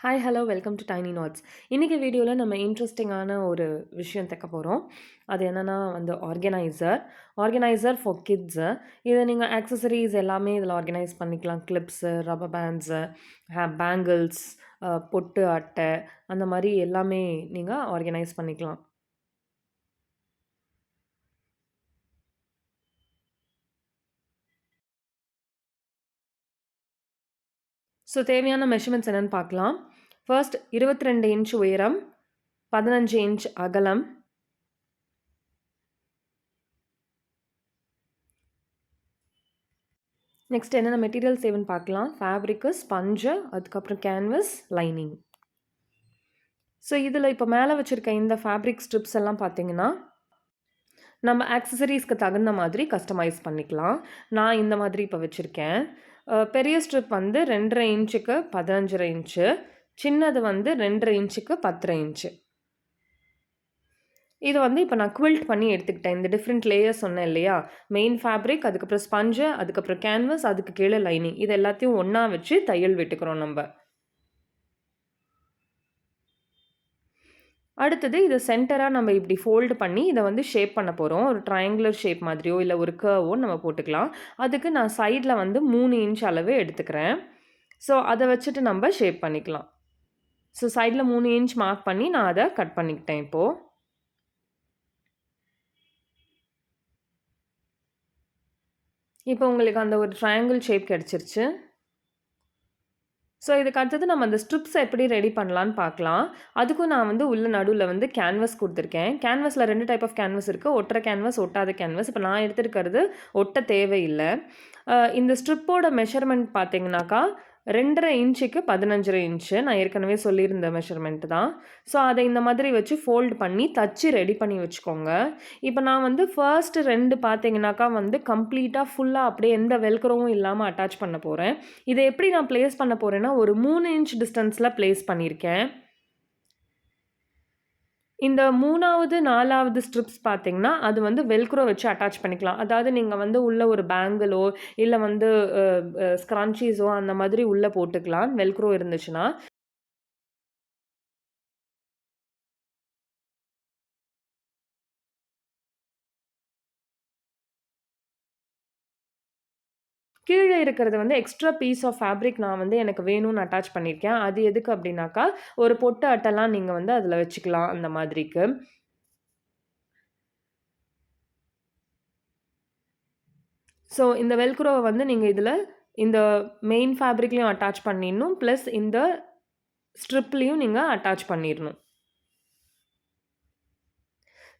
Hi hello welcome to tiny knots. இன்றைக்கி வீடியோவில் நம்ம இன்ட்ரெஸ்டிங்கான ஒரு விஷயம் தைக்க போகிறோம். அது என்னென்னா ஆர்கனைசர் ஃபார் கிட்ஸு. இதை நீங்கள் ஆக்சசரிஸ் எல்லாமே இதில் ஆர்கனைஸ் பண்ணிக்கலாம். கிளிப்ஸு, ரப்பர் பேண்ட்ஸு, பேங்கிள்ஸ், பொட்டு அட்டை, அந்த மாதிரி எல்லாமே நீங்கள் ஆர்கனைஸ் பண்ணிக்கலாம். ஸோ தேவையான மெஷர்மெண்ட்ஸ் என்னென்னு பார்க்கலாம். ஃபர்ஸ்ட் 22 இன்ச் உயரம், 15 இன்ச் அகலம், நெக்ஸ்ட் என்னென்ன மெட்டீரியல்ஸ் தேவைன்னு பார்க்கலாம். ஃபேப்ரிக்கு, ஸ்பஞ்சு, அதுக்கப்புறம் கேன்வஸ், லைனிங். ஸோ இதில் இப்போ மேலே வச்சுருக்க இந்த ஃபேப்ரிக் ஸ்ட்ரிப்ஸ் எல்லாம் பார்த்தீங்கன்னா நம்ம ஆக்சசரிஸ்க்கு தகுந்த மாதிரி கஸ்டமைஸ் பண்ணிக்கலாம். நான் இந்த மாதிரி இப்போ வச்சுருக்கேன். பெரிய ஸ்ட்ரிப் வந்து 2.5 இன்ச்சுக்கு 15.5 இன்ச்சு, சின்னது வந்து 2.5 இன்ச்சுக்கு 10.5 இன்ச்சு. இது வந்து இப்போ நான் குவில்ட் பண்ணி எடுத்துக்கிட்டேன். இந்த டிஃப்ரெண்ட் லேயர்ஸ் சொன்னேன் இல்லையா, மெயின் ஃபேப்ரிக், அதுக்கப்புறம் ஸ்பஞ்சு, அதுக்கப்புறம் கேன்வஸ், அதுக்கு கீழே லைனிங், இது எல்லாத்தையும் ஒன்றா வச்சு தையல் விட்டுக்கிறோம் நம்ம. அடுத்தது இதை சென்டராக நம்ம இப்படி ஃபோல்டு பண்ணி இதை வந்து ஷேப் பண்ண போகிறோம். ஒரு ட்ரையாங்குலர் ஷேப் மாதிரியோ இல்லை ஒரு கர்வோ நம்ம போட்டுக்கலாம். அதுக்கு நான் சைடில் வந்து 3 இன்ச் அளவு எடுத்துக்கிறேன். ஸோ அதை வச்சுட்டு நம்ம ஷேப் பண்ணிக்கலாம். ஸோ சைடில் 3 இன்ச் மார்க் பண்ணி நான் அதை கட் பண்ணிக்கிட்டேன் இப்போது. இப்போ உங்களுக்கு அந்த ஒரு ட்ரையாங்கிள் ஷேப் கிடச்சிருச்சு. ஸோ இதுக்கு அடுத்தது நம்ம அந்த ஸ்ட்ரிப்ஸ் எப்படி ரெடி பண்ணலான்னு பார்க்கலாம். அதுக்கும் நான் வந்து உள்ள நடுவில் வந்து கேன்வஸ் கொடுத்துருக்கேன். கேன்வஸில் 2 டைப் ஆஃப் கேன்வஸ் இருக்குது. ஒட்டுற கேன்வஸ், ஒட்டாத கேன்வஸ். இப்போ நான் எடுத்துருக்கிறது ஒட்ட தேவையில்லை. இந்த ஸ்ட்ரிப்போட மெஷர்மெண்ட் பார்த்தீங்கன்னாக்கா 2.5 இன்ச்சுக்கு 15.5 இன்ச்சு. நான் ஏற்கனவே சொல்லியிருந்த மெஷர்மெண்ட் தான். ஸோ அதை இந்த மாதிரி வச்சு ஃபோல்டு பண்ணி தச்சு ரெடி பண்ணி வச்சுக்கோங்க. இப்போ நான் வந்து ஃபர்ஸ்ட் 2 பார்த்தீங்கன்னாக்கா வந்து கம்ப்ளீட்டாக ஃபுல்லாக அப்படியே எந்த வெல்க்ரோவும் இல்லாமல் அட்டாச் பண்ண போகிறேன். இதை எப்படி நான் ப்ளேஸ் பண்ண போகிறேன்னா ஒரு 3 இன்ச் டிஸ்டன்ஸில் ப்ளேஸ் பண்ணியிருக்கேன். இந்த 3வது 4வது ஸ்ட்ரிப்ஸ் பார்த்தீங்கன்னா, அது வந்து வெல்க்ரோ வச்சு அட்டாச் பண்ணிக்கலாம். அதாவது நீங்கள் வந்து உள்ள ஒரு பேங்கிளோ, இல்லை வந்து ஸ்க்ரன்ச்சீஸோ அந்த மாதிரி உள்ளே போட்டுக்கலாம், வெல்க்ரோ இருந்துச்சுன்னா. கீழே இருக்கிறது வந்து எக்ஸ்ட்ரா பீஸ் ஆஃப் ஃபேப்ரிக் நான் வந்து எனக்கு வேணும்னு அட்டாச் பண்ணியிருக்கேன். அது எதுக்கு அப்படின்னாக்கா, ஒரு பொட்டு அட்டைலாம் நீங்கள் வந்து அதில் வச்சுக்கலாம் அந்த மாதிரிக்கு. ஸோ இந்த வெல்க்ரோவை வந்து நீங்கள் இதில் இந்த மெயின் ஃபேப்ரிக்லேயும் அட்டாச் பண்ணிடணும், ப்ளஸ் இந்த ஸ்ட்ரிப்லேயும் நீங்கள் அட்டாச் பண்ணிடணும்.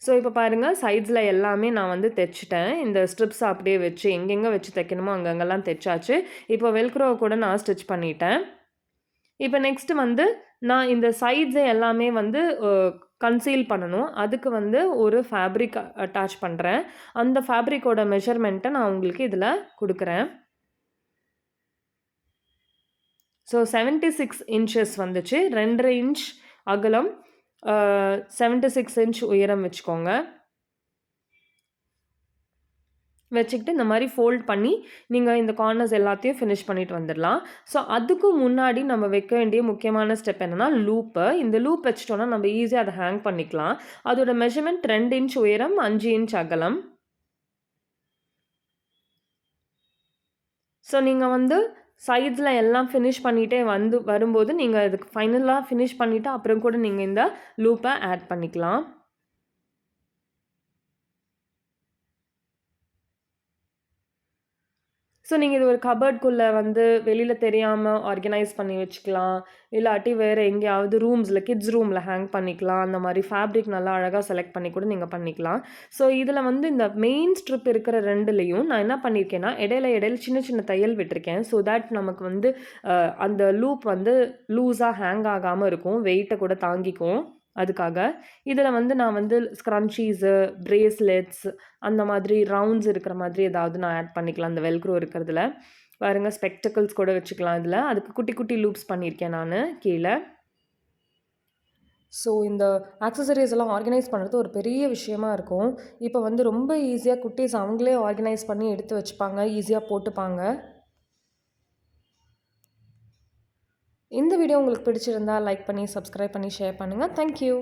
ஸோ இப்போ பாருங்கள், சைட்ஸில் எல்லாமே நான் வந்து தைச்சிட்டேன். இந்த ஸ்ட்ரிப்ஸ் அப்படியே வச்சு எங்கெங்கே வச்சு தைக்கணுமோ அங்கங்கெல்லாம் தைச்சாச்சு. இப்போ வெல்க்ரோவை கூட நான் ஸ்டிச் பண்ணிட்டேன். இப்போ நெக்ஸ்ட்டு வந்து நான் இந்த சைட்ஸை எல்லாமே வந்து கன்சீல் பண்ணணும். அதுக்கு வந்து ஒரு ஃபேப்ரிக் அட்டாச் பண்ணுறேன். அந்த ஃபேப்ரிக்கோட மெஷர்மெண்ட்டை நான் உங்களுக்கு இதில் கொடுக்குறேன். ஸோ 76 இன்ச்சஸ் வந்துச்சு. 2.5 இன்ச் அகலம், 76 இன்ச் உயரம் வச்சுக்கோங்க. வச்சுக்கிட்டு இந்த மாதிரி ஃபோல்ட் பண்ணி நீங்கள் இந்த கார்னர்ஸ் எல்லாத்தையும் ஃபினிஷ் பண்ணிட்டு வந்துடலாம். ஸோ அதுக்கும் முன்னாடி நம்ம வைக்க வேண்டிய முக்கியமான ஸ்டெப் என்னென்னா லூப்பு. இந்த லூப் வச்சிட்டோன்னா நம்ம ஈஸியாக அதை ஹேங் பண்ணிக்கலாம். அதோட மெஷர்மெண்ட் 2 இன்ச் உயரம், 5 இன்ச் அகலம். ஸோ நீங்கள் வந்து சைட்ஸில் எல்லாம் ஃபினிஷ் பண்ணிகிட்டே வரும்போது நீங்கள் இதுக்கு ஃபைனலாக ஃபினிஷ் பண்ணிவிட்டு அப்புறம் கூட நீங்கள் இந்த லூப்பை ஆட் பண்ணிக்கலாம். ஸோ நீங்கள் இது ஒரு கபர்ட்குள்ளே வந்து வெளியில் தெரியாமல் ஆர்கனைஸ் பண்ணி வச்சுக்கலாம். இல்லாட்டி வேறு எங்கேயாவது ரூம்ஸில், கிட்ஸ் ரூமில் ஹேங் பண்ணிக்கலாம். அந்த மாதிரி ஃபேப்ரிக் நல்லா அழகாக செலக்ட் பண்ணி கூட நீங்கள் பண்ணிக்கலாம். ஸோ இதில் வந்து இந்த மெயின் ஸ்ட்ரிப் இருக்கிற 2லேயும் நான் என்ன பண்ணியிருக்கேன்னா இடையில சின்ன சின்ன தையல் விட்டுருக்கேன். ஸோ தட் நமக்கு வந்து அந்த லூப் வந்து லூஸாக ஹேங் ஆகாமல் இருக்கும், வெயிட்டை கூட தாங்கிக்கும். அதுக்காக இதில் வந்து நான் வந்து ஸ்க்ரன்ச்சீஸு, பிரேஸ்லெட்ஸ், அந்த மாதிரி ரவுண்ட்ஸ் இருக்கிற மாதிரி ஏதாவது நான் ஆட் பண்ணிக்கலாம். அந்த வெல்க்ரோ இருக்கிறதுல பாருங்கள், ஸ்பெக்டக்கிள்ஸ் கூட வச்சுக்கலாம் இதில். அதுக்கு குட்டி குட்டி லூப்ஸ் பண்ணியிருக்கேன் நான் கீழே. ஸோ இந்த ஆக்சசரிஸ் எல்லாம் ஆர்கனைஸ் பண்ணுறது ஒரு பெரிய விஷயமா இருக்கும். இப்போ வந்து ரொம்ப ஈஸியாக குட்டீஸ் அவங்களே ஆர்கனைஸ் பண்ணி எடுத்து வச்சுப்பாங்க, ஈஸியாக போட்டுப்பாங்க. இந்த வீடியோ உங்களுக்கு பிடிச்சிருந்தா லைக் பண்ணி, சப்ஸ்கிரைப் பண்ணி, ஷேர் பண்ணுங்க. Thank you.